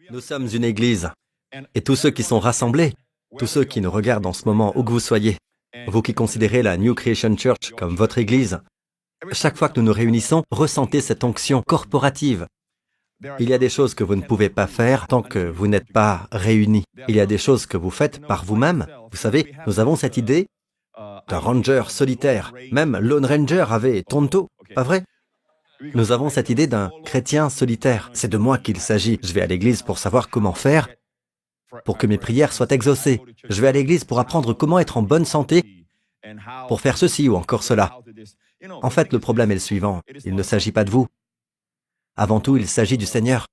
Nous sommes une église, et tous ceux qui sont rassemblés, tous ceux qui nous regardent en ce moment, où que vous soyez, vous qui considérez la New Creation Church comme votre église, chaque fois que nous nous réunissons, ressentez cette onction corporative. Il y a des choses que vous ne pouvez pas faire tant que vous n'êtes pas réunis. Il y a des choses que vous faites par vous-même. Vous savez, nous avons cette idée d'un ranger solitaire. Même Lone Ranger avait Tonto, pas vrai? Nous avons cette idée d'un chrétien solitaire. C'est de moi qu'il s'agit. Je vais à l'église pour savoir comment faire pour que mes prières soient exaucées. Je vais à l'église pour apprendre comment être en bonne santé, pour faire ceci ou encore cela. En fait, le problème est le suivant. Il ne s'agit pas de vous. Avant tout, il s'agit du Seigneur.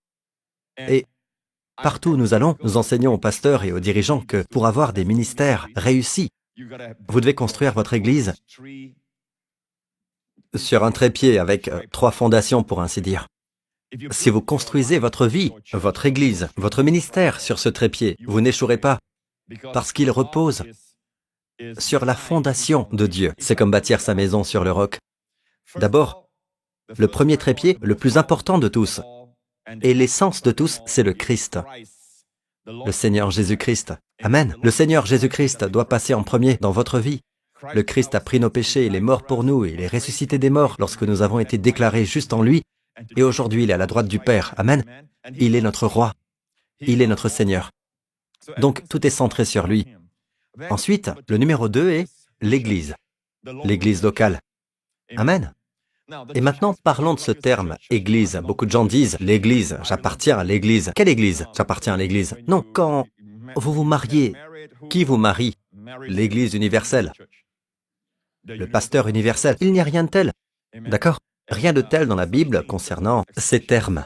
Et partout où nous allons, nous enseignons aux pasteurs et aux dirigeants que pour avoir des ministères réussis, vous devez construire votre église sur un trépied avec 3 fondations, pour ainsi dire. Si vous construisez votre vie, votre église, votre ministère sur ce trépied, vous n'échouerez pas, parce qu'il repose sur la fondation de Dieu. C'est comme bâtir sa maison sur le roc. D'abord, le premier trépied, le plus important de tous, et l'essence de tous, c'est le Christ, le Seigneur Jésus-Christ. Amen. Le Seigneur Jésus-Christ doit passer en premier dans votre vie. Le Christ a pris nos péchés, il est mort pour nous, il est ressuscité des morts lorsque nous avons été déclarés justes en lui, et aujourd'hui il est à la droite du Père. Amen. Il est notre roi, il est notre Seigneur. Donc tout est centré sur lui. Ensuite, le numéro 2 est l'Église, l'Église locale. Amen. Et maintenant, parlons de ce terme, Église. Beaucoup de gens disent, l'Église, j'appartiens à l'Église. Quelle Église? J'appartiens à l'Église. Non, quand vous vous mariez, qui vous marie? L'Église universelle. Le pasteur universel. Il n'y a rien de tel. D'accord? Rien de tel dans la Bible concernant ces termes.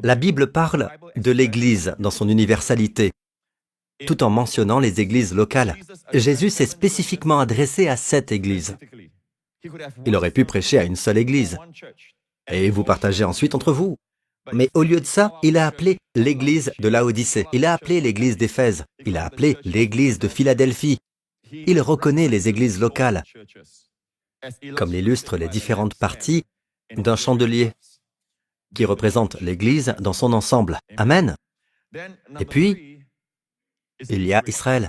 La Bible parle de l'Église dans son universalité, tout en mentionnant les églises locales. Jésus s'est spécifiquement adressé à cette Église. Il aurait pu prêcher à une seule Église, et vous partagez ensuite entre vous. Mais au lieu de ça, il a appelé l'Église de Laodicée, il a appelé l'Église d'Éphèse, il a appelé l'Église de Philadelphie. Il reconnaît les églises locales, comme l'illustrent les différentes parties d'un chandelier, qui représentent l'Église dans son ensemble. Amen. Et puis, il y a Israël.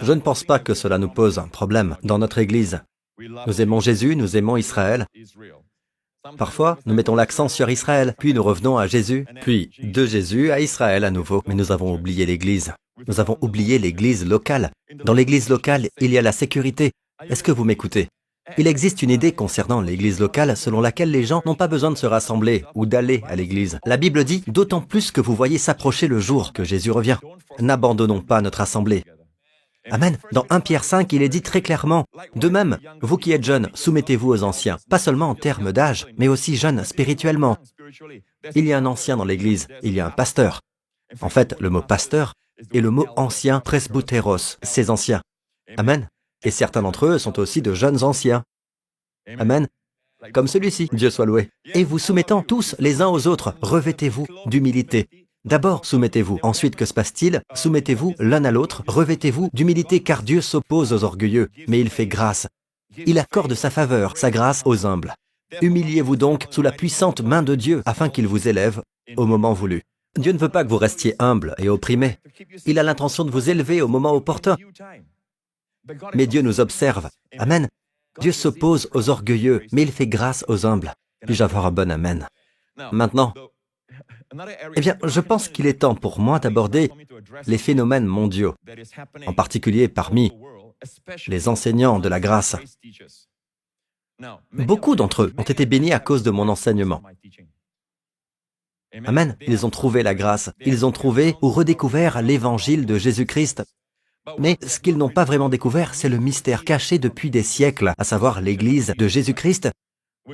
Je ne pense pas que cela nous pose un problème dans notre Église. Nous aimons Jésus, nous aimons Israël. Parfois, nous mettons l'accent sur Israël, puis nous revenons à Jésus, puis de Jésus à Israël à nouveau. Mais nous avons oublié l'Église. Nous avons oublié l'Église locale. Dans l'Église locale, il y a la sécurité. Est-ce que vous m'écoutez? Il existe une idée concernant l'Église locale selon laquelle les gens n'ont pas besoin de se rassembler ou d'aller à l'Église. La Bible dit, d'autant plus que vous voyez s'approcher le jour que Jésus revient. N'abandonnons pas notre assemblée. Amen. Dans 1 Pierre 5, il est dit très clairement, de même, vous qui êtes jeunes, soumettez-vous aux anciens, pas seulement en termes d'âge, mais aussi jeunes spirituellement. Il y a un ancien dans l'Église, il y a un pasteur. En fait, le mot pasteur est le mot ancien, presbytéros, ces anciens. Amen. Et certains d'entre eux sont aussi de jeunes anciens. Amen. Comme celui-ci, Dieu soit loué. Et vous soumettant tous les uns aux autres, revêtez-vous d'humilité. D'abord, soumettez-vous. Ensuite, que se passe-t-il? Soumettez-vous l'un à l'autre, revêtez-vous d'humilité, car Dieu s'oppose aux orgueilleux, mais il fait grâce. Il accorde sa faveur, sa grâce aux humbles. Humiliez-vous donc sous la puissante main de Dieu, afin qu'il vous élève au moment voulu. Dieu ne veut pas que vous restiez humble et opprimé. Il a l'intention de vous élever au moment opportun. Mais Dieu nous observe. Amen. Dieu s'oppose aux orgueilleux, mais il fait grâce aux humbles. Puis-je avoir un bon amen? Maintenant, eh bien, je pense qu'il est temps pour moi d'aborder les phénomènes mondiaux, en particulier parmi les enseignants de la grâce. Beaucoup d'entre eux ont été bénis à cause de mon enseignement. Amen. Ils ont trouvé la grâce. Ils ont trouvé ou redécouvert l'évangile de Jésus-Christ. Mais ce qu'ils n'ont pas vraiment découvert, c'est le mystère caché depuis des siècles, à savoir l'Église de Jésus-Christ,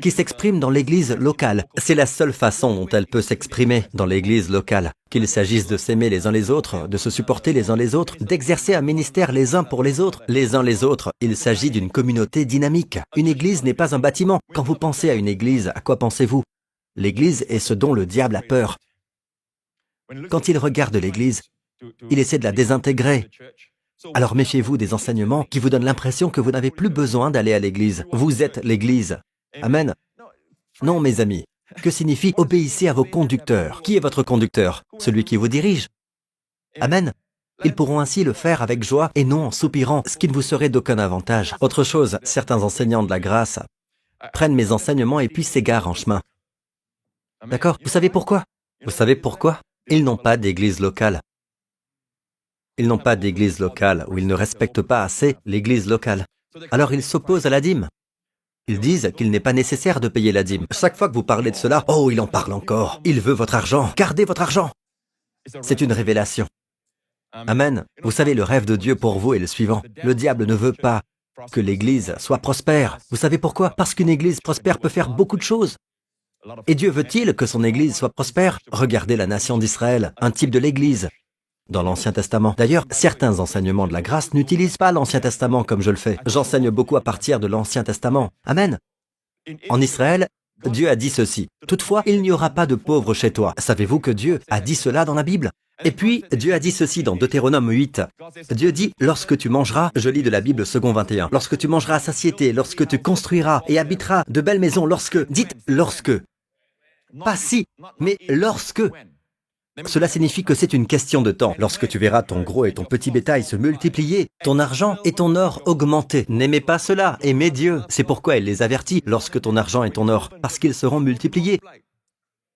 qui s'exprime dans l'Église locale. C'est la seule façon dont elle peut s'exprimer dans l'Église locale. Qu'il s'agisse de s'aimer les uns les autres, de se supporter les uns les autres, d'exercer un ministère les uns pour les autres, il s'agit d'une communauté dynamique. Une Église n'est pas un bâtiment. Quand vous pensez à une Église, à quoi pensez-vous? L'Église est ce dont le diable a peur. Quand il regarde l'Église, il essaie de la désintégrer. Alors méfiez-vous des enseignements qui vous donnent l'impression que vous n'avez plus besoin d'aller à l'Église. Vous êtes l'Église. Amen. Non, mes amis, Que signifie obéissez à vos conducteurs? Qui est votre conducteur? Celui qui vous dirige. Amen. Ils pourront ainsi le faire avec joie et non en soupirant, ce qui ne vous serait d'aucun avantage. Autre chose, certains enseignants de la grâce prennent mes enseignements et puis s'égarent en chemin. D'accord? Vous savez pourquoi? Vous savez pourquoi? Ils n'ont pas d'église locale. Ils n'ont pas d'église locale, ou ils ne respectent pas assez l'église locale. Alors ils s'opposent à la dîme. Ils disent qu'il n'est pas nécessaire de payer la dîme. Chaque fois que vous parlez de cela, oh, il en parle encore. Il veut votre argent. Gardez votre argent. C'est une révélation. Amen. Vous savez, le rêve de Dieu pour vous est le suivant. Le diable ne veut pas que l'Église soit prospère. Vous savez pourquoi? Parce qu'une Église prospère peut faire beaucoup de choses. Et Dieu veut-il que son Église soit prospère? Regardez la nation d'Israël, un type de l'Église, dans l'Ancien Testament. D'ailleurs, certains enseignements de la grâce n'utilisent pas l'Ancien Testament comme je le fais. J'enseigne beaucoup à partir de l'Ancien Testament. Amen. En Israël, Dieu a dit ceci. Toutefois, il n'y aura pas de pauvres chez toi. Savez-vous que Dieu a dit cela dans la Bible? Et puis, Dieu a dit ceci dans Deutéronome 8. Dieu dit, lorsque tu mangeras, je lis de la Bible second 21, lorsque tu mangeras à satiété, lorsque tu construiras et habiteras de belles maisons, dites lorsque. Pas si, mais lorsque. Cela signifie que c'est une question de temps. Lorsque tu verras ton gros et ton petit bétail se multiplier, ton argent et ton or augmenter. N'aimez pas cela, aimez Dieu. C'est pourquoi il les avertit, lorsque ton argent et ton or, parce qu'ils seront multipliés.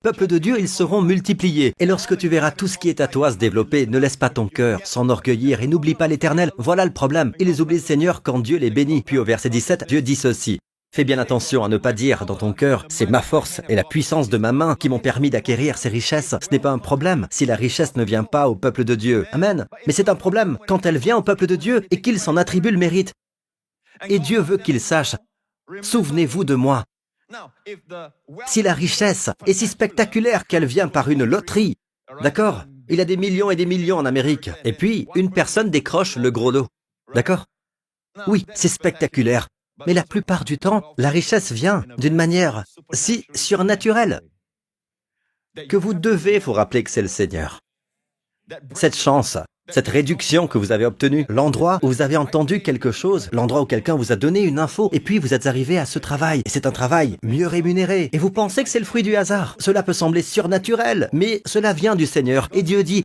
Peuple de Dieu, ils seront multipliés. Et lorsque tu verras tout ce qui est à toi se développer, ne laisse pas ton cœur s'enorgueillir et n'oublie pas l'Éternel. Voilà le problème. Ils oublient le Seigneur quand Dieu les bénit. Puis au verset 17, Dieu dit ceci. Fais bien attention à ne pas dire dans ton cœur, c'est ma force et la puissance de ma main qui m'ont permis d'acquérir ces richesses. Ce n'est pas un problème si la richesse ne vient pas au peuple de Dieu. Amen. Mais c'est un problème quand elle vient au peuple de Dieu et qu'il s'en attribue le mérite. Et Dieu veut qu'il sache, souvenez-vous de moi. Si la richesse est si spectaculaire qu'elle vient par une loterie, d'accord? Il y a des millions et des millions en Amérique. Et puis, une personne décroche le gros lot. D'accord? Oui, c'est spectaculaire. Mais la plupart du temps, la richesse vient d'une manière si surnaturelle que vous devez vous rappeler que c'est le Seigneur. Cette chance, cette réduction que vous avez obtenue, l'endroit où vous avez entendu quelque chose, l'endroit où quelqu'un vous a donné une info, et puis vous êtes arrivé à ce travail, et c'est un travail mieux rémunéré, et vous pensez que c'est le fruit du hasard. Cela peut sembler surnaturel, mais cela vient du Seigneur. Et Dieu dit,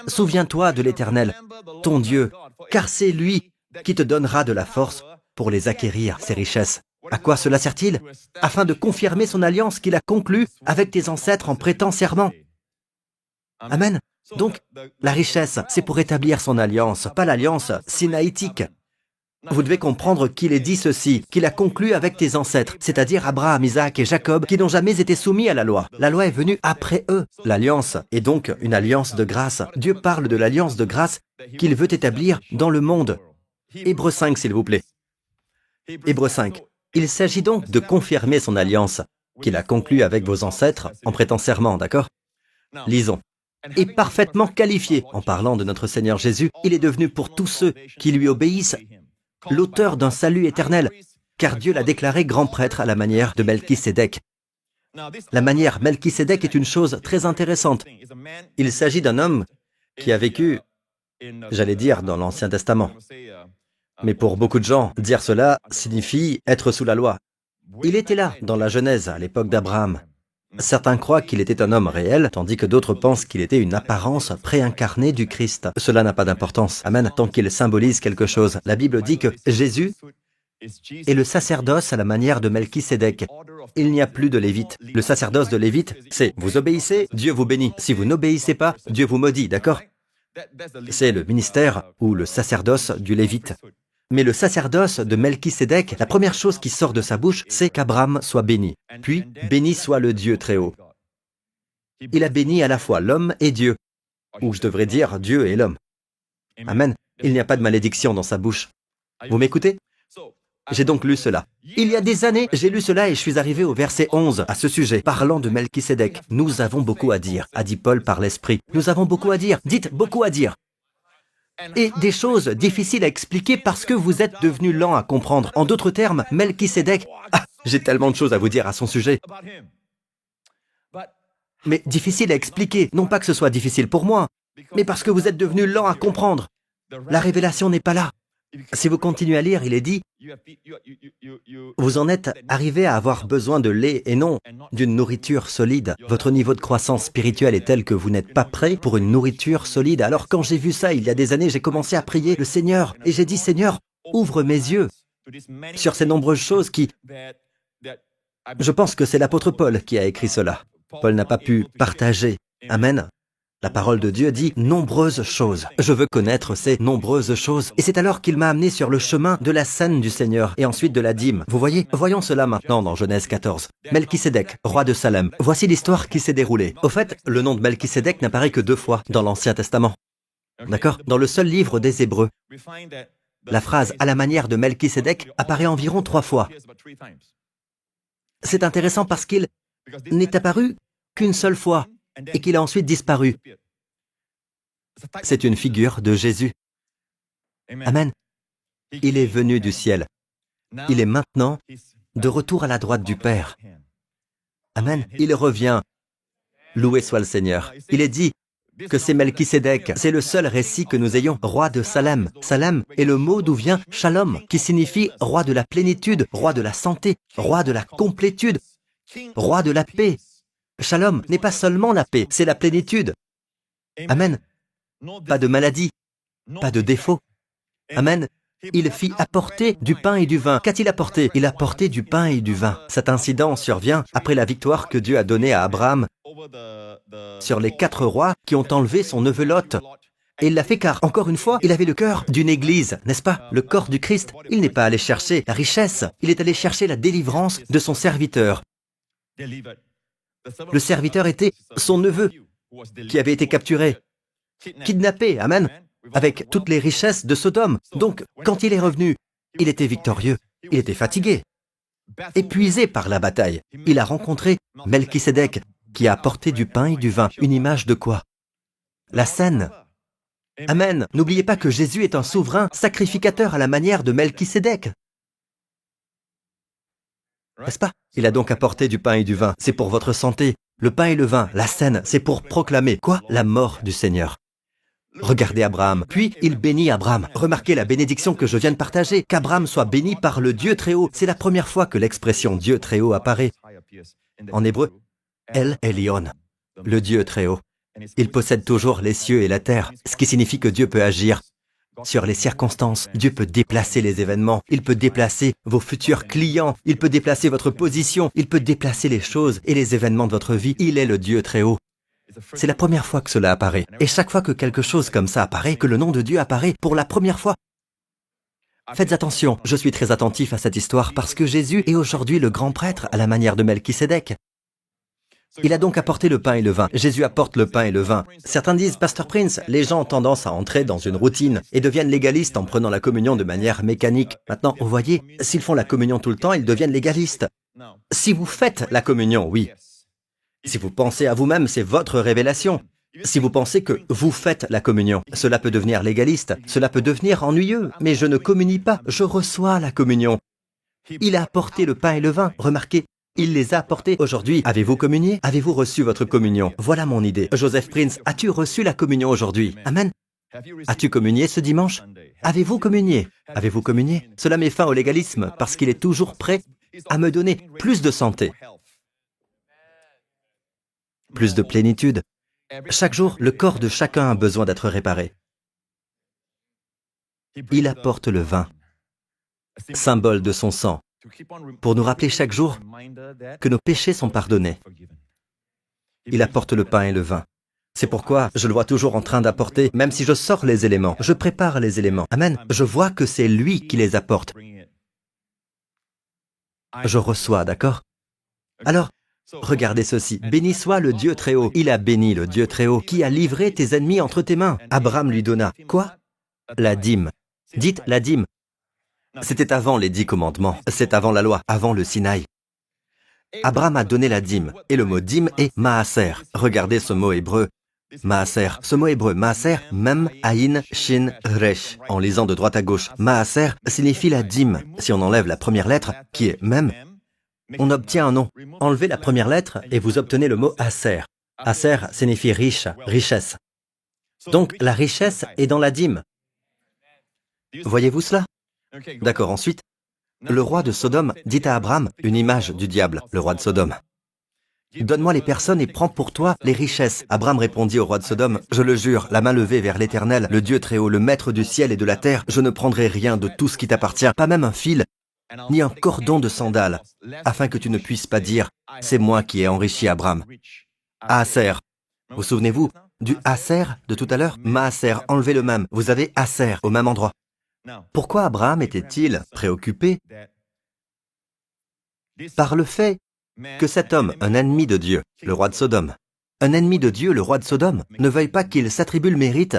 souviens-toi de l'Éternel, ton Dieu, car c'est lui qui te donnera de la force pour les acquérir, ces richesses. À quoi cela sert-il? Afin de confirmer son alliance qu'il a conclue avec tes ancêtres en prêtant serment. Amen. Donc, la richesse, c'est pour établir son alliance, pas l'alliance sinaïtique. Vous devez comprendre qu'il est dit ceci, qu'il a conclu avec tes ancêtres, c'est-à-dire Abraham, Isaac et Jacob, qui n'ont jamais été soumis à la loi. La loi est venue après eux. L'alliance est donc une alliance de grâce. Dieu parle de l'alliance de grâce qu'il veut établir dans le monde. Hébreux 5, s'il vous plaît. Hébreux 5. Il s'agit donc de confirmer son alliance, qu'il a conclue avec vos ancêtres en prêtant serment, d'accord? Lisons. Et parfaitement qualifié, en parlant de notre Seigneur Jésus, il est devenu pour tous ceux qui lui obéissent l'auteur d'un salut éternel, car Dieu l'a déclaré grand prêtre à la manière de Melchisédek. La manière Melchisédek est une chose très intéressante. Il s'agit d'un homme qui a vécu, j'allais dire, dans l'Ancien Testament. Mais pour beaucoup de gens, dire cela signifie être sous la loi. Il était là, dans la Genèse, à l'époque d'Abraham. Certains croient qu'il était un homme réel, tandis que d'autres pensent qu'il était une apparence préincarnée du Christ. Cela n'a pas d'importance. Amen. Tant qu'il symbolise quelque chose. La Bible dit que Jésus est le sacerdoce à la manière de Melchisédek. Il n'y a plus de Lévite. Le sacerdoce de Lévite, c'est vous obéissez, Dieu vous bénit. Si vous n'obéissez pas, Dieu vous maudit, d'accord? C'est le ministère ou le sacerdoce du Lévite. Mais le sacerdoce de Melchisédek, la première chose qui sort de sa bouche, c'est qu'Abraham soit béni. Puis, béni soit le Dieu très haut. Il a béni à la fois l'homme et Dieu. Ou je devrais dire Dieu et l'homme. Amen. Il n'y a pas de malédiction dans sa bouche. Vous m'écoutez? J'ai donc lu cela. Il y a des années, j'ai lu cela et je suis arrivé au verset 11 à ce sujet, parlant de Melchisédek. Nous avons beaucoup à dire, a dit Paul par l'Esprit. Nous avons beaucoup à dire. Dites beaucoup à dire. Et des choses difficiles à expliquer parce que vous êtes devenus lents à comprendre. En d'autres termes, Melchisédek, j'ai tellement de choses à vous dire à son sujet. Mais difficile à expliquer, non pas que ce soit difficile pour moi, mais parce que vous êtes devenus lents à comprendre. La révélation n'est pas là. Si vous continuez à lire, il est dit, vous en êtes arrivé à avoir besoin de lait et non d'une nourriture solide. Votre niveau de croissance spirituelle est tel que vous n'êtes pas prêt pour une nourriture solide. Alors quand j'ai vu ça, il y a des années, j'ai commencé à prier le Seigneur et j'ai dit, Seigneur, ouvre mes yeux sur ces nombreuses choses qui... Je pense que c'est l'apôtre Paul qui a écrit cela. Paul n'a pas pu partager. Amen. La parole de Dieu dit « nombreuses choses ». Je veux connaître ces nombreuses choses. Et c'est alors qu'il m'a amené sur le chemin de la scène du Seigneur et ensuite de la dîme. Vous voyez, voyons cela maintenant dans Genèse 14. Melchisédek, roi de Salem. Voici l'histoire qui s'est déroulée. Au fait, le nom de Melchisédek n'apparaît que 2 fois dans l'Ancien Testament. D'accord? Dans le seul livre des Hébreux. La phrase « à la manière de Melchisédek » apparaît environ 3 fois. C'est intéressant parce qu'il n'est apparu qu'une seule fois et qu'il a ensuite disparu. C'est une figure de Jésus. Amen. Il est venu du ciel. Il est maintenant de retour à la droite du Père. Amen. Il revient. Loué soit le Seigneur. Il est dit que c'est Melchisédek. C'est le seul récit que nous ayons. Roi de Salem. Salem est le mot d'où vient Shalom, qui signifie roi de la plénitude, roi de la santé, roi de la complétude, roi de la paix. Shalom n'est pas seulement la paix, c'est la plénitude. Amen. Pas de maladie, pas de défaut. Amen. Il fit apporter du pain et du vin. Qu'a-t-il apporté? Il a apporté du pain et du vin. Cet incident survient après la victoire que Dieu a donnée à Abraham sur les 4 rois qui ont enlevé son neveu Lot. Et il l'a fait car, encore une fois, il avait le cœur d'une église, n'est-ce pas? Le corps du Christ. Il n'est pas allé chercher la richesse, il est allé chercher la délivrance de son serviteur. Le serviteur était son neveu, qui avait été capturé, kidnappé, amen, avec toutes les richesses de Sodome. Donc, quand il est revenu, il était victorieux, il était fatigué, épuisé par la bataille. Il a rencontré Melchisédek, qui a apporté du pain et du vin. Une image de quoi? La scène. Amen. N'oubliez pas que Jésus est un souverain sacrificateur à la manière de Melchisédek. N'est-ce pas? Il a donc apporté du pain et du vin. C'est pour votre santé. Le pain et le vin, la scène, c'est pour proclamer quoi? La mort du Seigneur. Regardez Abraham. Puis il bénit Abraham. Remarquez la bénédiction que je viens de partager. Qu'Abraham soit béni par le Dieu Très-Haut. C'est la première fois que l'expression Dieu Très-Haut apparaît. En hébreu, El Elyon, le Dieu Très-Haut. Il possède toujours les cieux et la terre, ce qui signifie que Dieu peut agir sur les circonstances. Dieu peut déplacer les événements, il peut déplacer vos futurs clients, il peut déplacer votre position, il peut déplacer les choses et les événements de votre vie. Il est le Dieu Très-Haut. C'est la première fois que cela apparaît. Et chaque fois que quelque chose comme ça apparaît, que le nom de Dieu apparaît pour la première fois, faites attention. Je suis très attentif à cette histoire parce que Jésus est aujourd'hui le grand prêtre à la manière de Melchisédek. Il a donc apporté le pain et le vin. Jésus apporte le pain et le vin. Certains disent, Pasteur Prince, les gens ont tendance à entrer dans une routine et deviennent légalistes en prenant la communion de manière mécanique. Maintenant, vous voyez, s'ils font la communion tout le temps, ils deviennent légalistes. Si vous faites la communion, oui. Si vous pensez à vous-même, c'est votre révélation. Si vous pensez que vous faites la communion, cela peut devenir légaliste, cela peut devenir ennuyeux, mais je ne communie pas, je reçois la communion. Il a apporté le pain et le vin, remarquez. Il les a apportés. Aujourd'hui, avez-vous communié? Avez-vous reçu votre communion? Voilà mon idée. Joseph Prince, as-tu reçu la communion aujourd'hui? Amen. As-tu communié ce dimanche? Avez-vous communié? Avez-vous communié? Cela met fin au légalisme parce qu'il est toujours prêt à me donner plus de santé, plus de plénitude. Chaque jour, le corps de chacun a besoin d'être réparé. Il apporte le vin, symbole de son sang, pour nous rappeler chaque jour que nos péchés sont pardonnés. Il apporte le pain et le vin. C'est pourquoi je le vois toujours en train d'apporter, même si je sors les éléments, je prépare les éléments. Amen. Je vois que c'est lui qui les apporte. Je reçois, d'accord? Alors, regardez ceci. Béni soit le Dieu Très-Haut. Il a béni le Dieu Très-Haut, qui a livré tes ennemis entre tes mains. Abraham lui donna, quoi? La dîme. Dites la dîme. C'était avant les 10 commandements, c'est avant la loi, avant le Sinaï. Abraham a donné la dîme, et le mot dîme est maaser. Regardez ce mot hébreu, maaser. Ce mot hébreu, maaser, mem, aïn, shin, resh. En lisant de droite à gauche, maaser signifie la dîme. Si on enlève la première lettre, qui est mem, on obtient un nom. Enlevez la première lettre et vous obtenez le mot aser. Aser signifie riche, richesse. Donc la richesse est dans la dîme. Voyez-vous cela? D'accord, ensuite, le roi de Sodome dit à Abraham, une image du diable, le roi de Sodome. Donne-moi les personnes et prends pour toi les richesses. Abraham répondit au roi de Sodome, je le jure, la main levée vers l'Éternel, le Dieu très haut, le maître du ciel et de la terre, je ne prendrai rien de tout ce qui t'appartient, pas même un fil, ni un cordon de sandales, afin que tu ne puisses pas dire, c'est moi qui ai enrichi Abraham. Aaser. Vous souvenez-vous du Aaser de tout à l'heure? Maaser, enlevez le même. Vous avez Aaser au même endroit. Pourquoi Abraham était-il préoccupé par le fait que cet homme, un ennemi de Dieu, le roi de Sodome, un ennemi de Dieu, le roi de Sodome, ne veuille pas qu'il s'attribue le mérite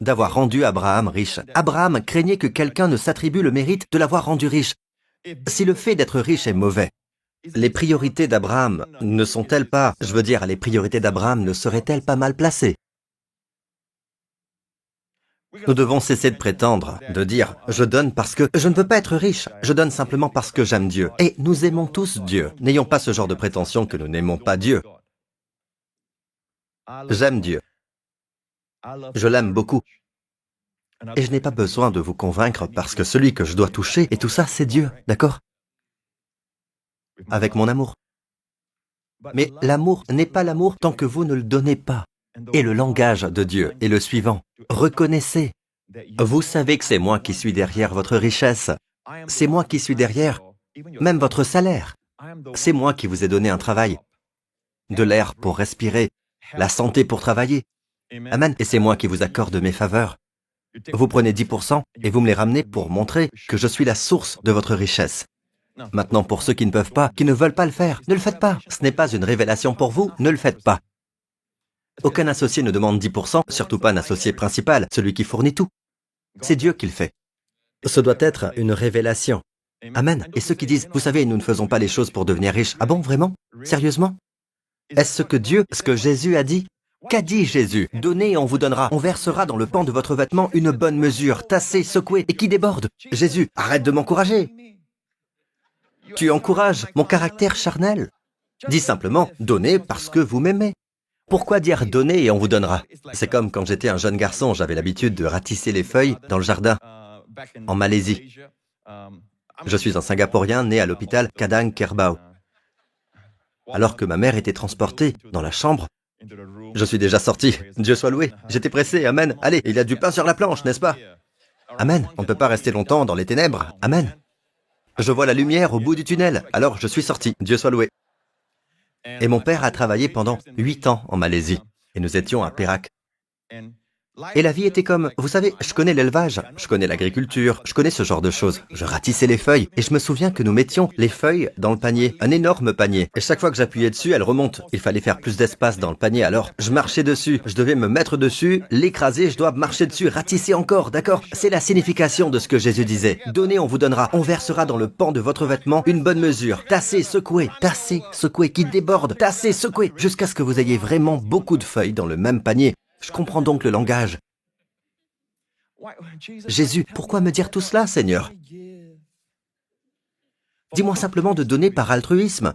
d'avoir rendu Abraham riche? Abraham craignait que quelqu'un ne s'attribue le mérite de l'avoir rendu riche. Si le fait d'être riche est mauvais, les priorités d'Abraham ne sont-elles pas, les priorités d'Abraham ne seraient-elles pas mal placées? Nous devons cesser de prétendre, de dire « je donne parce que je ne veux pas être riche, je donne simplement parce que j'aime Dieu ». Et nous aimons tous Dieu. N'ayons pas ce genre de prétention que nous n'aimons pas Dieu. J'aime Dieu. Je l'aime beaucoup. Et je n'ai pas besoin de vous convaincre parce que celui que je dois toucher, et tout ça, c'est Dieu, d'accord? Avec mon amour. Mais l'amour n'est pas l'amour tant que vous ne le donnez pas. Et le langage de Dieu est le suivant. Reconnaissez. Vous savez que c'est moi qui suis derrière votre richesse. C'est moi qui suis derrière même votre salaire. C'est moi qui vous ai donné un travail, de l'air pour respirer, la santé pour travailler. Amen. Et c'est moi qui vous accorde mes faveurs. Vous prenez 10% et vous me les ramenez pour montrer que je suis la source de votre richesse. Maintenant, pour ceux qui ne peuvent pas, qui ne veulent pas le faire, ne le faites pas. Ce n'est pas une révélation pour vous, ne le faites pas. Aucun associé ne demande 10%, surtout pas un associé principal, celui qui fournit tout. C'est Dieu qui le fait. Ce doit être une révélation. Amen. Et ceux qui disent, vous savez, nous ne faisons pas les choses pour devenir riches. Ah bon, vraiment? Sérieusement? Est-ce ce que Jésus a dit? Qu'a dit Jésus? Donnez et on vous donnera. On versera dans le pan de votre vêtement une bonne mesure, tassée, secouée et qui déborde. Jésus, arrête de m'encourager. Tu encourages mon caractère charnel. Dis simplement, donnez parce que vous m'aimez. Pourquoi dire donner et on vous donnera? C'est comme quand j'étais un jeune garçon, j'avais l'habitude de ratisser les feuilles dans le jardin, en Malaisie. Je suis un Singapourien né à l'hôpital Kadang Kerbau. Alors que ma mère était transportée dans la chambre, je suis déjà sorti. Dieu soit loué. J'étais pressé, amen. Allez, il y a du pain sur la planche, n'est-ce pas? Amen. On ne peut pas rester longtemps dans les ténèbres. Amen. Je vois la lumière au bout du tunnel, alors je suis sorti. Dieu soit loué. Et mon père a travaillé pendant 8 ans en Malaisie, et nous étions à Perak. Et la vie était comme, vous savez, je connais l'élevage, je connais l'agriculture, je connais ce genre de choses. Je ratissais les feuilles, et je me souviens que nous mettions les feuilles dans le panier, un énorme panier. Et chaque fois que j'appuyais dessus, elles remontent. Il fallait faire plus d'espace dans le panier, alors je marchais dessus, je devais me mettre dessus, l'écraser, je dois marcher dessus, ratisser encore, d'accord? C'est la signification de ce que Jésus disait. Donnez, on vous donnera, on versera dans le pan de votre vêtement une bonne mesure. Tassez, secouez, qui déborde, tassez, secouez, jusqu'à ce que vous ayez vraiment beaucoup de feuilles dans le même panier. Je comprends donc le langage. Jésus, pourquoi me dire tout cela, Seigneur? Dis-moi simplement de donner par altruisme.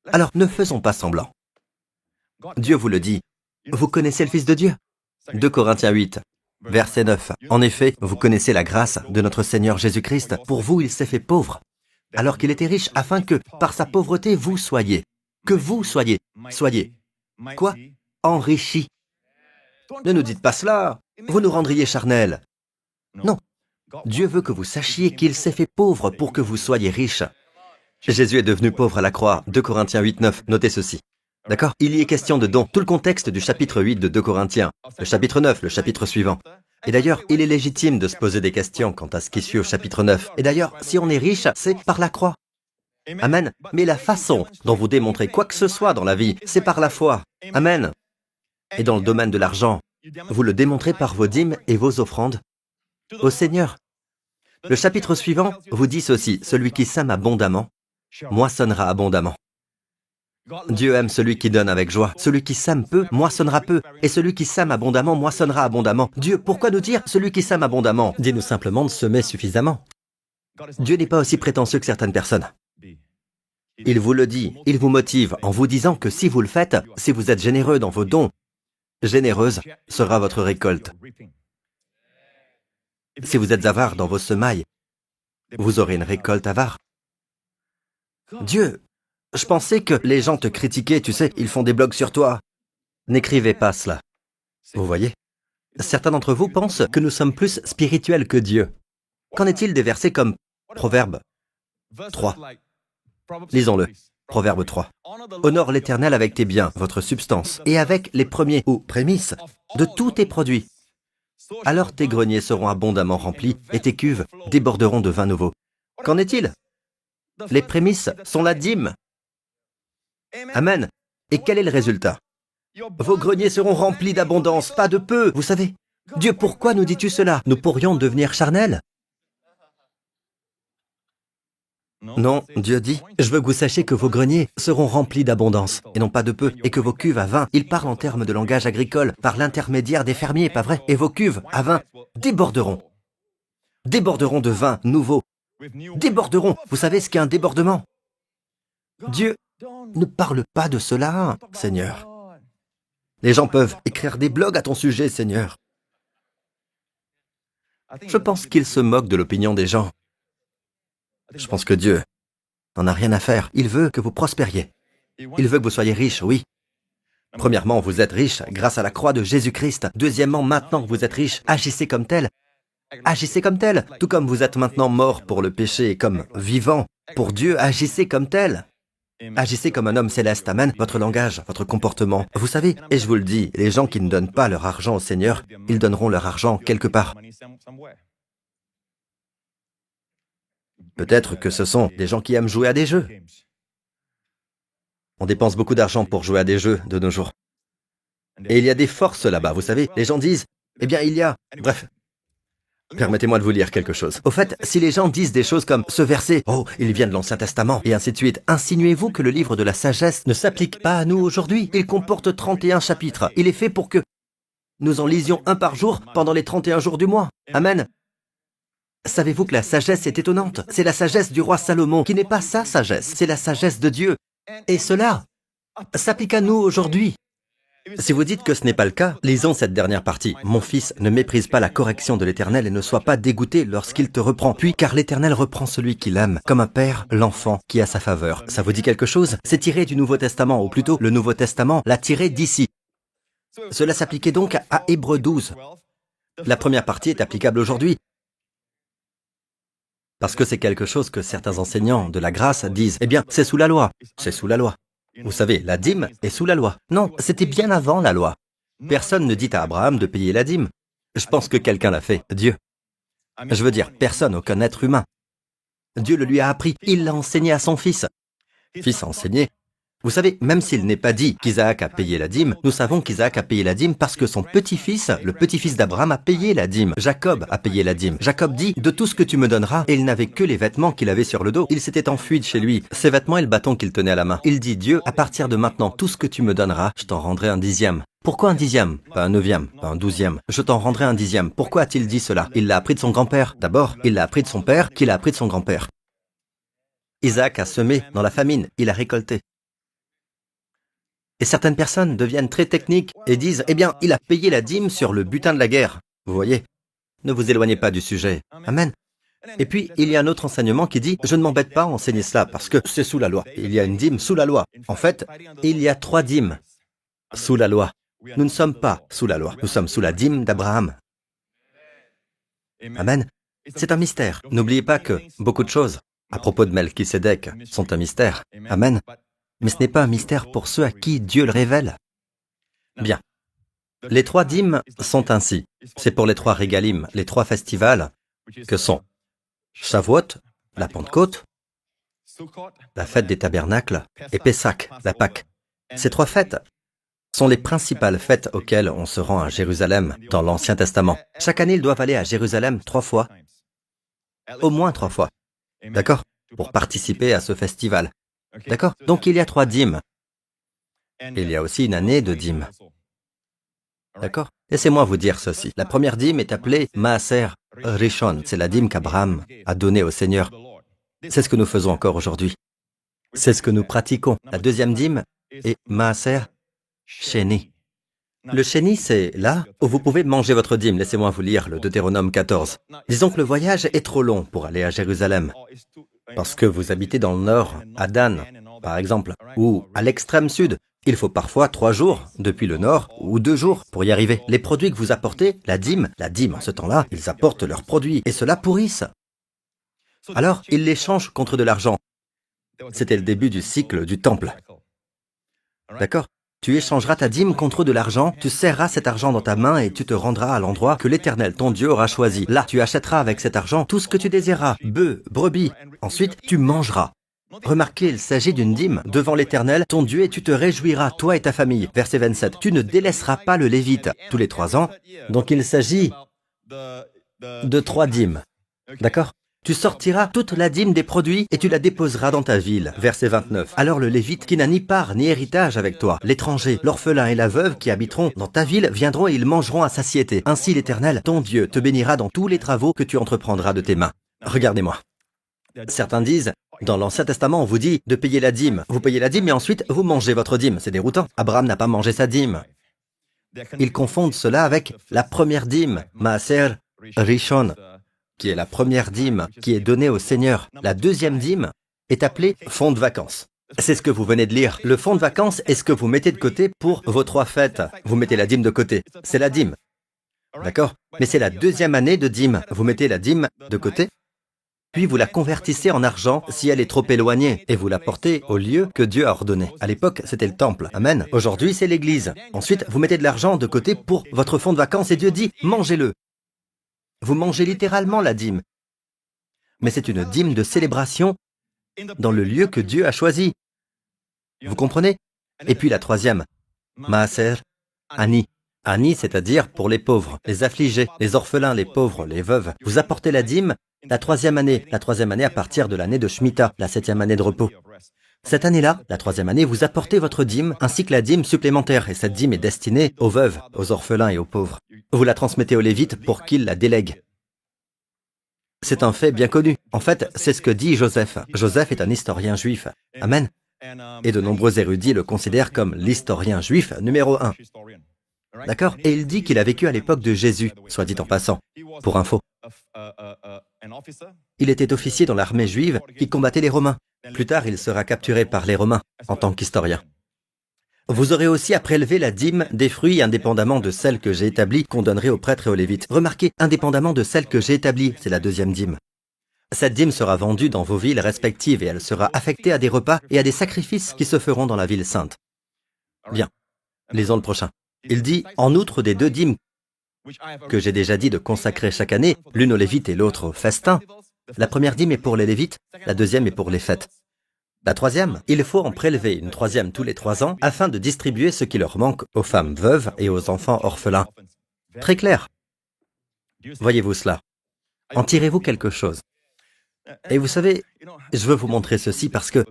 Alors, ne faisons pas semblant. Dieu vous le dit. Vous connaissez le Fils de Dieu? 2 Corinthiens 8, verset 9. En effet, vous connaissez la grâce de notre Seigneur Jésus-Christ. Pour vous, il s'est fait pauvre, alors qu'il était riche, afin que, par sa pauvreté, vous soyez. Que vous soyez. Soyez. Quoi? Enrichis. Ne nous dites pas cela, vous nous rendriez charnels. Non, Dieu veut que vous sachiez qu'il s'est fait pauvre pour que vous soyez riches. Jésus est devenu pauvre à la croix, 2 Corinthiens 8, 9, notez ceci. D'accord? Il y est question de dons, tout le contexte du chapitre 8 de 2 Corinthiens, le chapitre 9, le chapitre suivant. Et d'ailleurs, il est légitime de se poser des questions quant à ce qui suit au chapitre 9. Et d'ailleurs, si on est riche, c'est par la croix. Amen. Mais la façon dont vous démontrez quoi que ce soit dans la vie, c'est par la foi. Amen. Et dans le domaine de l'argent, vous le démontrez par vos dîmes et vos offrandes au Seigneur. Le chapitre suivant vous dit ceci, celui qui sème abondamment, moissonnera abondamment. Dieu aime celui qui donne avec joie. Celui qui sème peu, moissonnera peu. Et celui qui sème abondamment, moissonnera abondamment. Dieu, pourquoi nous dire celui qui sème abondamment? Dis-nous simplement de semer suffisamment. Dieu n'est pas aussi prétentieux que certaines personnes. Il vous le dit, il vous motive en vous disant que si vous le faites, si vous êtes généreux dans vos dons, généreuse sera votre récolte. Si vous êtes avare dans vos semailles, vous aurez une récolte avare. Dieu, je pensais que les gens te critiquaient, tu sais, ils font des blogs sur toi. N'écrivez pas cela. Vous voyez? Certains d'entre vous pensent que nous sommes plus spirituels que Dieu. Qu'en est-il des versets comme Proverbe 3? Lisons-le. Proverbe 3. Honore l'Éternel avec tes biens, votre substance, et avec les premiers ou prémices de tous tes produits. Alors tes greniers seront abondamment remplis et tes cuves déborderont de vin nouveau. Qu'en est-il? Les prémices sont la dîme. Amen. Et quel est le résultat? Vos greniers seront remplis d'abondance, pas de peu, vous savez. Dieu, pourquoi nous dis-tu cela? Nous pourrions devenir charnels? Non, Dieu dit, je veux que vous sachiez que vos greniers seront remplis d'abondance, et non pas de peu, et que vos cuves à vin, il parle en termes de langage agricole, par l'intermédiaire des fermiers, pas vrai? Et vos cuves à vin déborderont de vin nouveau, déborderont. Vous savez ce qu'est un débordement? Dieu ne parle pas de cela, Seigneur. Les gens peuvent écrire des blogs à ton sujet, Seigneur. Je pense qu'ils se moquent de l'opinion des gens. Je pense que Dieu n'en a rien à faire. Il veut que vous prospériez. Il veut que vous soyez riches, oui. Premièrement, vous êtes riches grâce à la croix de Jésus-Christ. Deuxièmement, maintenant que vous êtes riches, agissez comme tel. Agissez comme tel. Tout comme vous êtes maintenant mort pour le péché et comme vivant pour Dieu, agissez comme tel. Agissez comme un homme céleste, amen, votre langage, votre comportement. Vous savez, et je vous le dis, les gens qui ne donnent pas leur argent au Seigneur, ils donneront leur argent quelque part. Peut-être que ce sont des gens qui aiment jouer à des jeux. On dépense beaucoup d'argent pour jouer à des jeux de nos jours. Et il y a des forces là-bas, vous savez. Les gens disent, eh bien il y a... Bref, permettez-moi de vous lire quelque chose. Au fait, si les gens disent des choses comme ce verset, oh, il vient de l'Ancien Testament, et ainsi de suite, insinuez-vous que le livre de la sagesse ne s'applique pas à nous aujourd'hui? Il comporte 31 chapitres. Il est fait pour que nous en lisions un par jour pendant les 31 jours du mois. Amen. Savez-vous que la sagesse est étonnante? C'est la sagesse du roi Salomon, qui n'est pas sa sagesse, c'est la sagesse de Dieu. Et cela s'applique à nous aujourd'hui. Si vous dites que ce n'est pas le cas, lisons cette dernière partie. Mon fils, ne méprise pas la correction de l'Éternel et ne sois pas dégoûté lorsqu'il te reprend. Puis, car l'Éternel reprend celui qu'il aime, comme un père l'enfant qui a sa faveur. Ça vous dit quelque chose? C'est tiré du Nouveau Testament, ou plutôt, le Nouveau Testament l'a tiré d'ici. Cela s'appliquait donc à Hébreux 12. La première partie est applicable aujourd'hui. Parce que c'est quelque chose que certains enseignants de la grâce disent. Eh bien, c'est sous la loi. C'est sous la loi. Vous savez, la dîme est sous la loi. Non, c'était bien avant la loi. Personne ne dit à Abraham de payer la dîme. Je pense que quelqu'un l'a fait, Dieu. Je veux dire, personne, aucun être humain. Dieu le lui a appris, il l'a enseigné à son fils. Fils a enseigné. Vous savez, même s'il n'est pas dit qu'Isaac a payé la dîme, nous savons qu'Isaac a payé la dîme parce que son petit-fils, le petit-fils d'Abraham, a payé la dîme. Jacob a payé la dîme. Jacob dit, de tout ce que tu me donneras, et il n'avait que les vêtements qu'il avait sur le dos. Il s'était enfui de chez lui, ses vêtements et le bâton qu'il tenait à la main. Il dit, Dieu, à partir de maintenant, tout ce que tu me donneras, je t'en rendrai un dixième. Pourquoi un dixième? Pas un neuvième, pas un douzième. Je t'en rendrai un dixième. Pourquoi a-t-il dit cela? Il l'a appris de son grand-père. D'abord, il l'a appris de son père, qui l'a appris de son grand-père. Isaac a semé dans la famine, il a récolté. Et certaines personnes deviennent très techniques et disent, eh bien, il a payé la dîme sur le butin de la guerre. Vous voyez? Ne vous éloignez pas du sujet. Amen. Et puis, il y a un autre enseignement qui dit, je ne m'embête pas à enseigner cela parce que c'est sous la loi. Il y a une dîme sous la loi. En fait, il y a 3 dîmes sous la loi. Nous ne sommes pas sous la loi. Nous sommes sous la dîme d'Abraham. Amen. C'est un mystère. N'oubliez pas que beaucoup de choses à propos de Melchisédek sont un mystère. Amen. Mais ce n'est pas un mystère pour ceux à qui Dieu le révèle. Bien. Les 3 dîmes sont ainsi. C'est pour les 3 régalim, les 3 festivals, que sont Shavuot, la Pentecôte, la fête des tabernacles, et Pessah, la Pâque. Ces 3 fêtes sont les principales fêtes auxquelles on se rend à Jérusalem dans l'Ancien Testament. Chaque année, ils doivent aller à Jérusalem 3 fois, au moins 3 fois, d'accord, pour participer à ce festival. D'accord? Donc il y a 3 dîmes. Il y a aussi une année de dîmes. D'accord? Laissez-moi vous dire ceci. La première dîme est appelée Maaser Rishon. C'est la dîme qu'Abraham a donnée au Seigneur. C'est ce que nous faisons encore aujourd'hui. C'est ce que nous pratiquons. La deuxième dîme est Maaser Sheni. Le chéni, c'est là où vous pouvez manger votre dîme. Laissez-moi vous lire le Deutéronome 14. Disons que le voyage est trop long pour aller à Jérusalem, parce que vous habitez dans le nord, à Dan, par exemple, ou à l'extrême sud. Il faut parfois 3 jours depuis le nord, ou 2 jours pour y arriver. Les produits que vous apportez, la dîme en ce temps-là, ils apportent leurs produits, et cela pourrissent. Alors, ils l'échangent contre de l'argent. C'était le début du cycle du temple. D'accord? Tu échangeras ta dîme contre de l'argent, tu serreras cet argent dans ta main et tu te rendras à l'endroit que l'Éternel, ton Dieu, aura choisi. Là, tu achèteras avec cet argent tout ce que tu désireras, bœufs, brebis. Ensuite, tu mangeras. Remarquez, il s'agit d'une dîme devant l'Éternel, ton Dieu, et tu te réjouiras, toi et ta famille. Verset 27. Tu ne délaisseras pas le Lévite tous les 3 ans. Donc il s'agit de 3 dîmes. D'accord? Tu sortiras toute la dîme des produits et tu la déposeras dans ta ville. Verset 29. Alors le Lévite qui n'a ni part ni héritage avec toi, l'étranger, l'orphelin et la veuve qui habiteront dans ta ville viendront et ils mangeront à satiété. Ainsi l'Éternel, ton Dieu, te bénira dans tous les travaux que tu entreprendras de tes mains. Regardez-moi. Certains disent, dans l'Ancien Testament, on vous dit de payer la dîme. Vous payez la dîme et ensuite vous mangez votre dîme. C'est déroutant. Abraham n'a pas mangé sa dîme. Ils confondent cela avec la première dîme, Maaser Rishon, qui est la première dîme qui est donnée au Seigneur. La deuxième dîme est appelée fonds de vacances. C'est ce que vous venez de lire. Le fonds de vacances est ce que vous mettez de côté pour vos 3 fêtes. Vous mettez la dîme de côté. C'est la dîme. D'accord? Mais c'est la deuxième année de dîme. Vous mettez la dîme de côté, puis vous la convertissez en argent si elle est trop éloignée, et vous la portez au lieu que Dieu a ordonné. À l'époque, c'était le temple. Amen. Aujourd'hui, c'est l'église. Ensuite, vous mettez de l'argent de côté pour votre fonds de vacances, et Dieu dit, mangez-le. Vous mangez littéralement la dîme. Mais c'est une dîme de célébration dans le lieu que Dieu a choisi. Vous comprenez? Et puis la troisième, Maaser Ani. Ani, c'est-à-dire pour les pauvres, les affligés, les orphelins, les pauvres, les veuves. Vous apportez la dîme la troisième année à partir de l'année de Shemitah, la 7e année de repos. Cette année-là, la 3e année, vous apportez votre dîme ainsi que la dîme supplémentaire, et cette dîme est destinée aux veuves, aux orphelins et aux pauvres. Vous la transmettez aux Lévites pour qu'ils la délèguent. C'est un fait bien connu. En fait, c'est ce que dit Joseph. Joseph est un historien juif. Amen. Et de nombreux érudits le considèrent comme l'historien juif numéro 1. D'accord? Et il dit qu'il a vécu à l'époque de Jésus, soit dit en passant, pour info. Il était officier dans l'armée juive qui combattait les Romains. Plus tard, il sera capturé par les Romains en tant qu'historien. Vous aurez aussi à prélever la dîme des fruits indépendamment de celle que j'ai établie qu'on donnerait aux prêtres et aux Lévites. Remarquez, indépendamment de celle que j'ai établie, c'est la deuxième dîme. Cette dîme sera vendue dans vos villes respectives et elle sera affectée à des repas et à des sacrifices qui se feront dans la ville sainte. Bien, lisons le prochain. Il dit, en outre des 2 dîmes que j'ai déjà dit de consacrer chaque année, l'une aux Lévites et l'autre au festin, la première dîme est pour les Lévites, la deuxième est pour les fêtes. La troisième, il faut en prélever une troisième tous les 3 ans afin de distribuer ce qui leur manque aux femmes veuves et aux enfants orphelins. Très clair. Voyez-vous cela? En tirez-vous quelque chose? Et vous savez, je veux vous montrer ceci parce que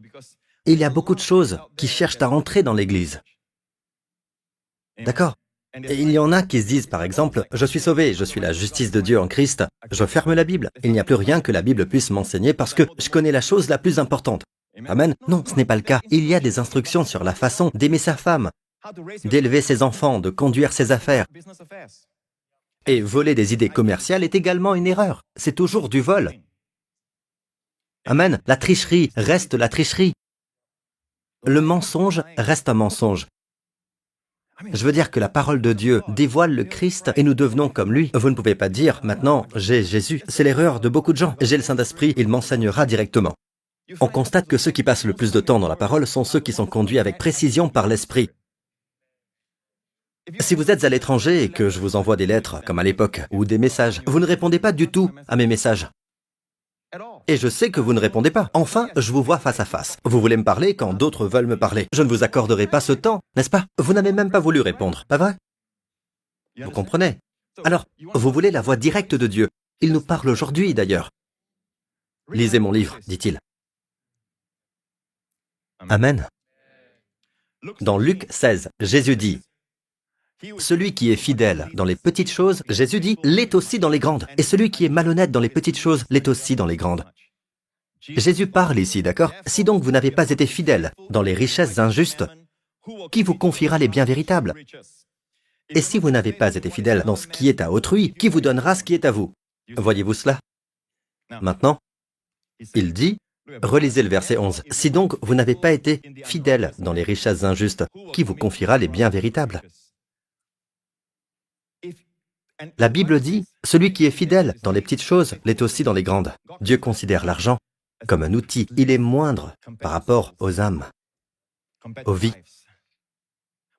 il y a beaucoup de choses qui cherchent à entrer dans l'Église. D'accord? Et il y en a qui se disent, par exemple, « Je suis sauvé, je suis la justice de Dieu en Christ, je ferme la Bible. Il n'y a plus rien que la Bible puisse m'enseigner parce que je connais la chose la plus importante. » Amen. Non, ce n'est pas le cas. Il y a des instructions sur la façon d'aimer sa femme, d'élever ses enfants, de conduire ses affaires. Et voler des idées commerciales est également une erreur. C'est toujours du vol. Amen. La tricherie reste la tricherie. Le mensonge reste un mensonge. Je veux dire que la parole de Dieu dévoile le Christ et nous devenons comme lui. Vous ne pouvez pas dire, maintenant, j'ai Jésus. C'est l'erreur de beaucoup de gens. J'ai le Saint-Esprit, il m'enseignera directement. On constate que ceux qui passent le plus de temps dans la parole sont ceux qui sont conduits avec précision par l'Esprit. Si vous êtes à l'étranger et que je vous envoie des lettres, comme à l'époque, ou des messages, vous ne répondez pas du tout à mes messages. Et je sais que vous ne répondez pas. Enfin, je vous vois face à face. Vous voulez me parler quand d'autres veulent me parler. Je ne vous accorderai pas ce temps, n'est-ce pas? Vous n'avez même pas voulu répondre, pas vrai? Vous comprenez? Alors, vous voulez la voix directe de Dieu. Il nous parle aujourd'hui, d'ailleurs. Lisez mon livre, dit-il. Amen. Dans Luc 16, Jésus dit, « Celui qui est fidèle dans les petites choses, Jésus dit, l'est aussi dans les grandes. Et celui qui est malhonnête dans les petites choses, l'est aussi dans les grandes. » Jésus parle ici, d'accord? Si donc vous n'avez pas été fidèle dans les richesses injustes, qui vous confiera les biens véritables? Et si vous n'avez pas été fidèle dans ce qui est à autrui, qui vous donnera ce qui est à vous? Voyez-vous cela? Maintenant, il dit, relisez le verset 11, « Si donc vous n'avez pas été fidèle dans les richesses injustes, qui vous confiera les biens véritables ?» La Bible dit, « Celui qui est fidèle dans les petites choses l'est aussi dans les grandes. » Dieu considère l'argent comme un outil. Il est moindre par rapport aux âmes, aux vies.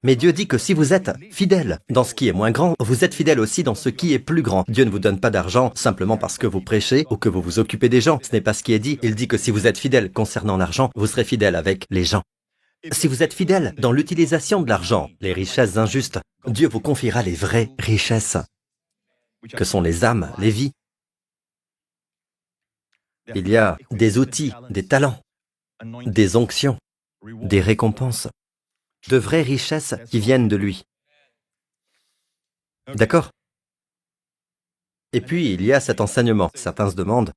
Mais Dieu dit que si vous êtes fidèle dans ce qui est moins grand, vous êtes fidèle aussi dans ce qui est plus grand. Dieu ne vous donne pas d'argent simplement parce que vous prêchez ou que vous vous occupez des gens. Ce n'est pas ce qui est dit. Il dit que si vous êtes fidèle concernant l'argent, vous serez fidèle avec les gens. Si vous êtes fidèle dans l'utilisation de l'argent, les richesses injustes, Dieu vous confiera les vraies richesses, que sont les âmes, les vies. Il y a des outils, des talents, des onctions, des récompenses, de vraies richesses qui viennent de lui. D'accord? Et puis, il y a cet enseignement. Certains se demandent,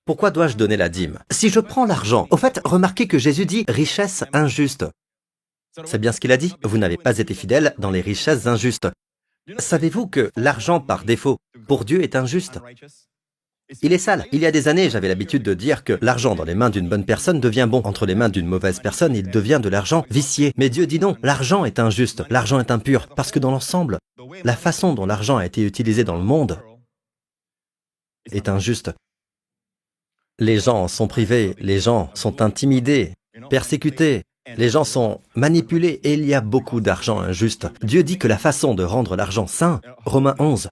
pourquoi dois-je donner la dîme? Si je prends l'argent, au fait, remarquez que Jésus dit « richesse injuste ». C'est bien ce qu'il a dit. Vous n'avez pas été fidèle dans les richesses injustes. Savez-vous que l'argent, par défaut, pour Dieu est injuste? Il est sale. Il y a des années, j'avais l'habitude de dire que l'argent dans les mains d'une bonne personne devient bon. Entre les mains d'une mauvaise personne, il devient de l'argent vicié. Mais Dieu dit non, l'argent est injuste, l'argent est impur, parce que dans l'ensemble, la façon dont l'argent a été utilisé dans le monde est injuste. Les gens en sont privés, les gens sont intimidés, persécutés, les gens sont manipulés et il y a beaucoup d'argent injuste. Dieu dit que la façon de rendre l'argent saint, Romains 11,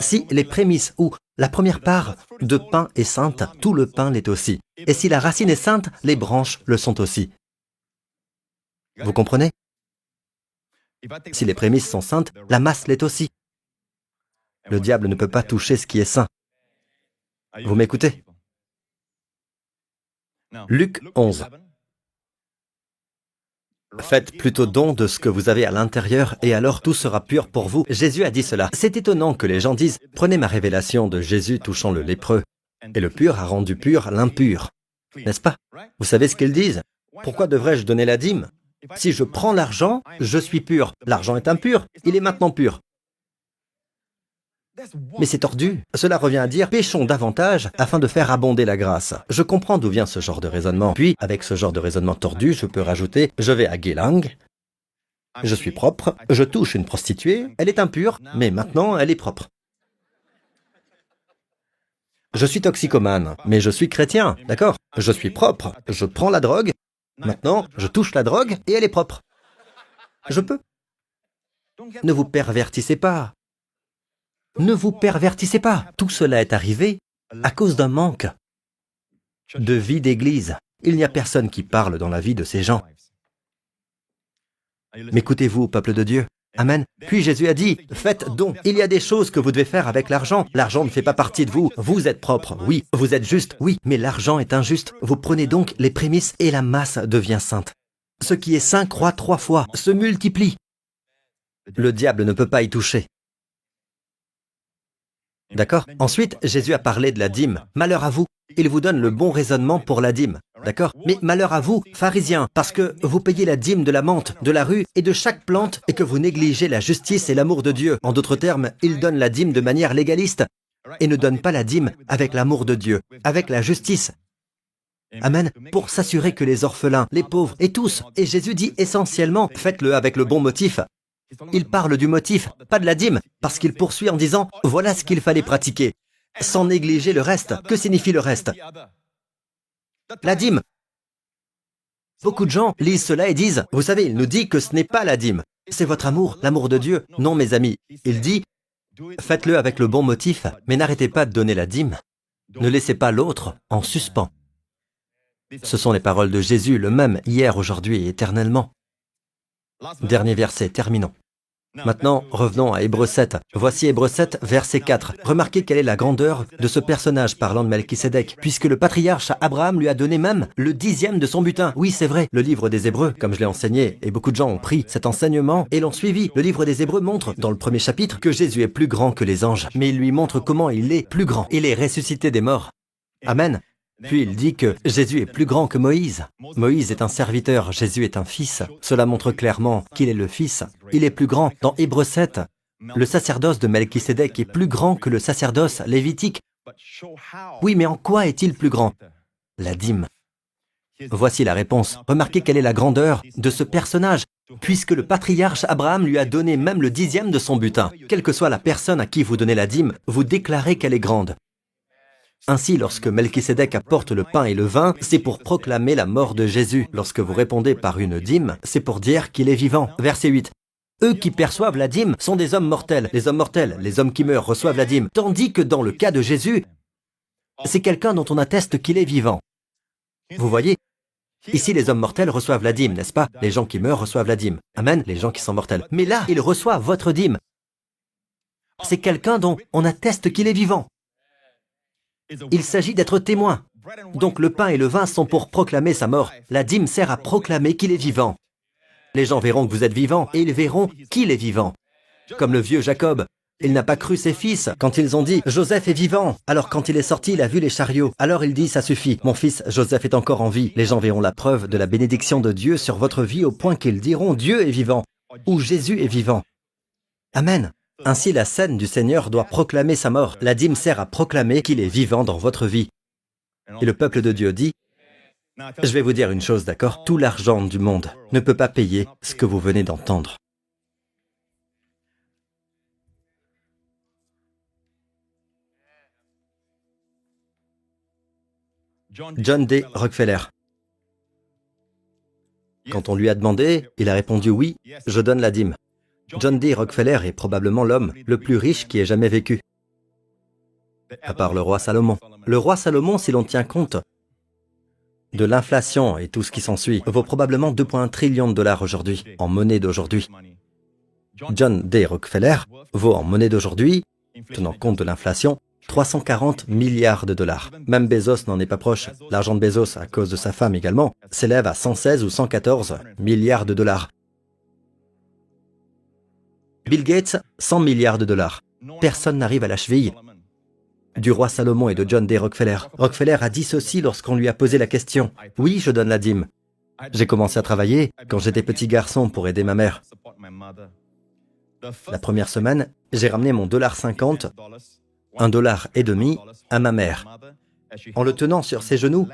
si les prémices ou la première part de pain est sainte, tout le pain l'est aussi. Et si la racine est sainte, les branches le sont aussi. Vous comprenez? Si les prémices sont saintes, la masse l'est aussi. Le diable ne peut pas toucher ce qui est saint. Vous m'écoutez? Luc 11. Faites plutôt don de ce que vous avez à l'intérieur et alors tout sera pur pour vous. Jésus a dit cela. C'est étonnant que les gens disent « Prenez ma révélation de Jésus touchant le lépreux. Et le pur a rendu pur l'impur. » N'est-ce pas? Vous savez ce qu'ils disent? Pourquoi devrais-je donner la dîme? Si je prends l'argent, je suis pur. L'argent est impur. Il est maintenant pur. Mais c'est tordu. Cela revient à dire, péchons davantage afin de faire abonder la grâce. Je comprends d'où vient ce genre de raisonnement. Puis, avec ce genre de raisonnement tordu, je peux rajouter, je vais à Geylang, je suis propre, je touche une prostituée, elle est impure, mais maintenant elle est propre. Je suis toxicomane, mais je suis chrétien, d'accord? Je suis propre, je prends la drogue, maintenant je touche la drogue et elle est propre. Je peux. Ne vous pervertissez pas. Ne vous pervertissez pas. Tout cela est arrivé à cause d'un manque de vie d'église. Il n'y a personne qui parle dans la vie de ces gens. M'écoutez-vous, peuple de Dieu? Amen. Puis Jésus a dit, faites donc. Il y a des choses que vous devez faire avec l'argent. L'argent ne fait pas partie de vous. Vous êtes propre, oui. Vous êtes juste, oui. Mais l'argent est injuste. Vous prenez donc les prémices et la masse devient sainte. Ce qui est saint croît 3 fois, se multiplie. Le diable ne peut pas y toucher. D'accord? Ensuite, Jésus a parlé de la dîme. Malheur à vous. Il vous donne le bon raisonnement pour la dîme. D'accord? Mais malheur à vous, pharisiens, parce que vous payez la dîme de la menthe, de la rue et de chaque plante et que vous négligez la justice et l'amour de Dieu. En d'autres termes, il donne la dîme de manière légaliste et ne donne pas la dîme avec l'amour de Dieu, avec la justice. Amen. Pour s'assurer que les orphelins, les pauvres et tous, et Jésus dit essentiellement, faites-le avec le bon motif. Il parle du motif, pas de la dîme, parce qu'il poursuit en disant « Voilà ce qu'il fallait pratiquer », sans négliger le reste. Que signifie le reste? La dîme. Beaucoup de gens lisent cela et disent « Vous savez, il nous dit que ce n'est pas la dîme. C'est votre amour, l'amour de Dieu. » Non, mes amis, il dit « Faites-le avec le bon motif, mais n'arrêtez pas de donner la dîme. Ne laissez pas l'autre en suspens. » Ce sont les paroles de Jésus, le même, hier, aujourd'hui et éternellement. Dernier verset, terminons. Maintenant, revenons à Hébreux 7. Voici Hébreux 7, verset 4. Remarquez quelle est la grandeur de ce personnage parlant de Melchisédek, puisque le patriarche Abraham lui a donné même le 10e de son butin. Oui, c'est vrai, le livre des Hébreux, comme je l'ai enseigné, et beaucoup de gens ont pris cet enseignement et l'ont suivi. Le livre des Hébreux montre, dans le premier chapitre, que Jésus est plus grand que les anges, mais il lui montre comment il est plus grand. Il est ressuscité des morts. Amen. Puis il dit que Jésus est plus grand que Moïse. Moïse est un serviteur, Jésus est un fils. Cela montre clairement qu'il est le fils Il est plus grand. Dans Hébreux 7, le sacerdoce de Melchisédek est plus grand que le sacerdoce lévitique. Oui, mais en quoi est-il plus grand? La dîme. Voici la réponse. Remarquez quelle est la grandeur de ce personnage, puisque le patriarche Abraham lui a donné même le 10e de son butin. Quelle que soit la personne à qui vous donnez la dîme, vous déclarez qu'elle est grande. Ainsi, lorsque Melchisédek apporte le pain et le vin, c'est pour proclamer la mort de Jésus. Lorsque vous répondez par une dîme, c'est pour dire qu'il est vivant. Verset 8. Eux qui perçoivent la dîme sont des hommes mortels. Les hommes mortels, les hommes qui meurent, reçoivent la dîme. Tandis que dans le cas de Jésus, c'est quelqu'un dont on atteste qu'il est vivant. Vous voyez? Ici, les hommes mortels reçoivent la dîme, n'est-ce pas? Les gens qui meurent reçoivent la dîme. Amen, les gens qui sont mortels. Mais là, il reçoit votre dîme. C'est quelqu'un dont on atteste qu'il est vivant. Il s'agit d'être témoin. Donc le pain et le vin sont pour proclamer sa mort. La dîme sert à proclamer qu'il est vivant. Les gens verront que vous êtes vivant et ils verront qu'il est vivant. Comme le vieux Jacob. Il n'a pas cru ses fils quand ils ont dit « Joseph est vivant ». Alors quand il est sorti, il a vu les chariots. Alors il dit « Ça suffit, mon fils Joseph est encore en vie ». Les gens verront la preuve de la bénédiction de Dieu sur votre vie au point qu'ils diront « Dieu est vivant » ou « Jésus est vivant ». Amen. Ainsi la scène du Seigneur doit proclamer sa mort. La dîme sert à proclamer qu'il est vivant dans votre vie. Et le peuple de Dieu dit « Je vais vous dire une chose, d'accord? Tout l'argent du monde ne peut pas payer ce que vous venez d'entendre. » John D. Rockefeller. Quand on lui a demandé, il a répondu « Oui, je donne la dîme ». John D. Rockefeller est probablement l'homme le plus riche qui ait jamais vécu, à part le roi Salomon. Le roi Salomon, si l'on tient compte de l'inflation et tout ce qui s'ensuit, vaut probablement 2,1 trillions de dollars aujourd'hui, en monnaie d'aujourd'hui. John D. Rockefeller vaut en monnaie d'aujourd'hui, tenant compte de l'inflation, 340 milliards de dollars. Même Bezos n'en est pas proche. L'argent de Bezos, à cause de sa femme également, s'élève à 116 ou 114 milliards de dollars. Bill Gates, 100 milliards de dollars. Personne n'arrive à la cheville du roi Salomon et de John D. Rockefeller. Rockefeller a dit ceci lorsqu'on lui a posé la question. « Oui, je donne la dîme. J'ai commencé à travailler quand j'étais petit garçon pour aider ma mère. La première semaine, j'ai ramené mon $50, $1,50 à ma mère. En le tenant sur ses genoux,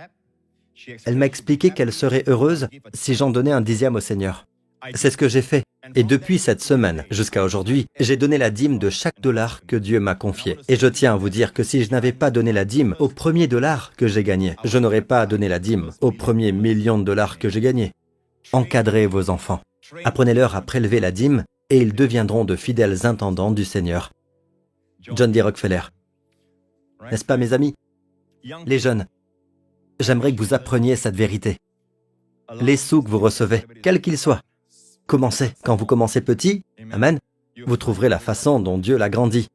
elle m'a expliqué qu'elle serait heureuse si j'en donnais un 10e au Seigneur. C'est ce que j'ai fait. Et depuis cette semaine jusqu'à aujourd'hui, j'ai donné la dîme de chaque dollar que Dieu m'a confié. Et je tiens à vous dire que si je n'avais pas donné la dîme au premier dollar que j'ai gagné, je n'aurais pas donné la dîme au premier million de dollars que j'ai gagné. Encadrez vos enfants. Apprenez-leur à prélever la dîme et ils deviendront de fidèles intendants du Seigneur. John D. Rockefeller. N'est-ce pas, mes amis? Les jeunes, j'aimerais que vous appreniez cette vérité. Les sous que vous recevez, quels qu'ils soient, commencez. Quand vous commencez petit, amen, vous trouverez la façon dont Dieu l'agrandit.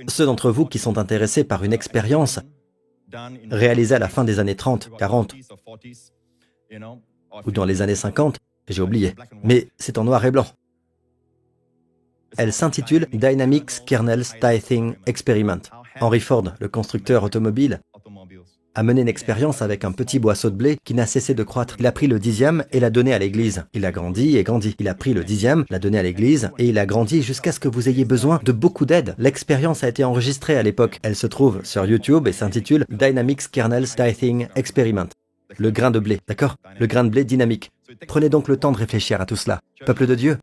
Ceux d'entre vous qui sont intéressés par une expérience réalisée à la fin des années 30, 40, ou dans les années 50, j'ai oublié, mais c'est en noir et blanc. Elle s'intitule Dynamics Kernels Tithing Experiment. Henry Ford, le constructeur automobile, a mené une expérience avec un petit boisseau de blé qui n'a cessé de croître. Il a pris le 10e et l'a donné à l'église. Il a grandi et grandi. Il a pris le 10e, l'a donné à l'église et il a grandi jusqu'à ce que vous ayez besoin de beaucoup d'aide. L'expérience a été enregistrée à l'époque. Elle se trouve sur YouTube et s'intitule Dynamics Kernels Tithing Experiment. Le grain de blé, d'accord? Le grain de blé dynamique. Prenez donc le temps de réfléchir à tout cela. Peuple de Dieu,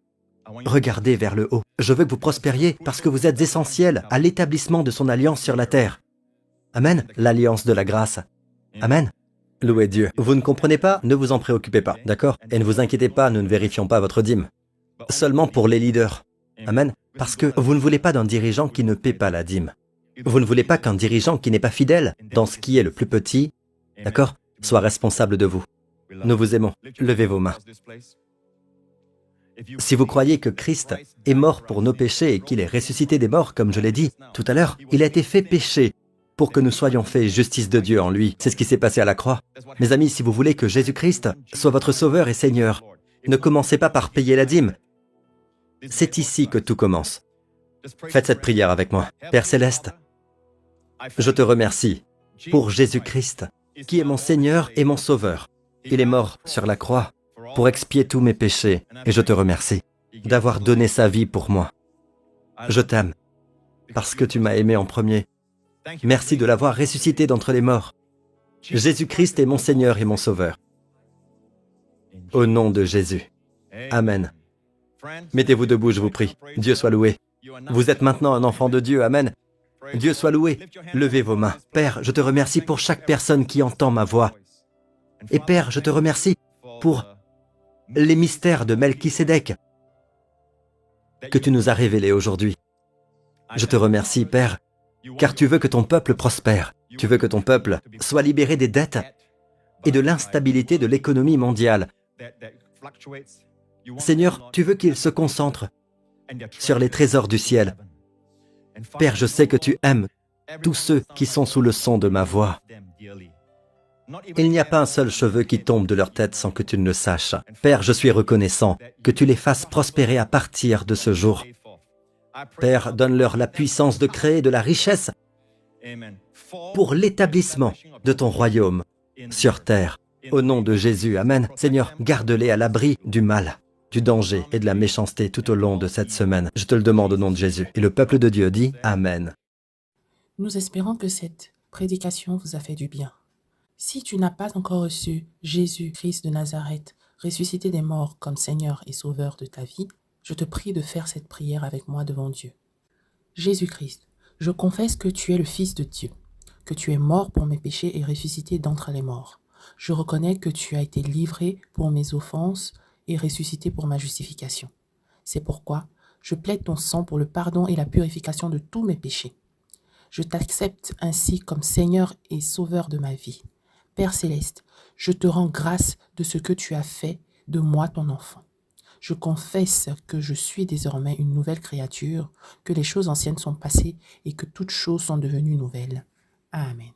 regardez vers le haut. Je veux que vous prospériez parce que vous êtes essentiels à l'établissement de son alliance sur la terre. Amen. L'alliance de la grâce. Amen. Louez Dieu. Vous ne comprenez pas? Ne vous en préoccupez pas, d'accord? Et ne vous inquiétez pas, nous ne vérifions pas votre dîme. Seulement pour les leaders. Amen. Parce que vous ne voulez pas d'un dirigeant qui ne paie pas la dîme. Vous ne voulez pas qu'un dirigeant qui n'est pas fidèle dans ce qui est le plus petit, d'accord, soit responsable de vous. Nous vous aimons. Levez vos mains. Si vous croyez que Christ est mort pour nos péchés et qu'il est ressuscité des morts, comme je l'ai dit tout à l'heure, il a été fait péché pour que nous soyons faits justice de Dieu en lui. C'est ce qui s'est passé à la croix. Mes amis, si vous voulez que Jésus-Christ soit votre Sauveur et Seigneur, ne commencez pas par payer la dîme. C'est ici que tout commence. Faites cette prière avec moi. Père Céleste, je te remercie pour Jésus-Christ, qui est mon Seigneur et mon Sauveur. Il est mort sur la croix pour expier tous mes péchés, et je te remercie. d'avoir donné sa vie pour moi. Je t'aime, parce que tu m'as aimé en premier. Merci de l'avoir ressuscité d'entre les morts. Jésus-Christ est mon Seigneur et mon Sauveur. Au nom de Jésus. Amen. Mettez-vous debout, je vous prie. Dieu soit loué. Vous êtes maintenant un enfant de Dieu. Amen. Dieu soit loué. Levez vos mains. Père, je te remercie pour chaque personne qui entend ma voix. Et Père, je te remercie pour les mystères de Melchisédek que tu nous as révélés aujourd'hui. Je te remercie, Père, car tu veux que ton peuple prospère. Tu veux que ton peuple soit libéré des dettes et de l'instabilité de l'économie mondiale. Seigneur, tu veux qu'il se concentre sur les trésors du ciel. Père, je sais que tu aimes tous ceux qui sont sous le son de ma voix. Il n'y a pas un seul cheveu qui tombe de leur tête sans que tu ne le saches. Père, je suis reconnaissant que tu les fasses prospérer à partir de ce jour. Père, donne-leur la puissance de créer de la richesse pour l'établissement de ton royaume sur terre. Au nom de Jésus, Amen. Seigneur, garde-les à l'abri du mal, du danger et de la méchanceté tout au long de cette semaine. Je te le demande au nom de Jésus. Et le peuple de Dieu dit Amen. Nous espérons que cette prédication vous a fait du bien. Si tu n'as pas encore reçu Jésus-Christ de Nazareth, ressuscité des morts comme Seigneur et Sauveur de ta vie, je te prie de faire cette prière avec moi devant Dieu. Jésus-Christ, je confesse que tu es le Fils de Dieu, que tu es mort pour mes péchés et ressuscité d'entre les morts. Je reconnais que tu as été livré pour mes offenses et ressuscité pour ma justification. C'est pourquoi je plaide ton sang pour le pardon et la purification de tous mes péchés. Je t'accepte ainsi comme Seigneur et Sauveur de ma vie. Père céleste, je te rends grâce de ce que tu as fait de moi ton enfant. Je confesse que je suis désormais une nouvelle créature, que les choses anciennes sont passées et que toutes choses sont devenues nouvelles. Amen.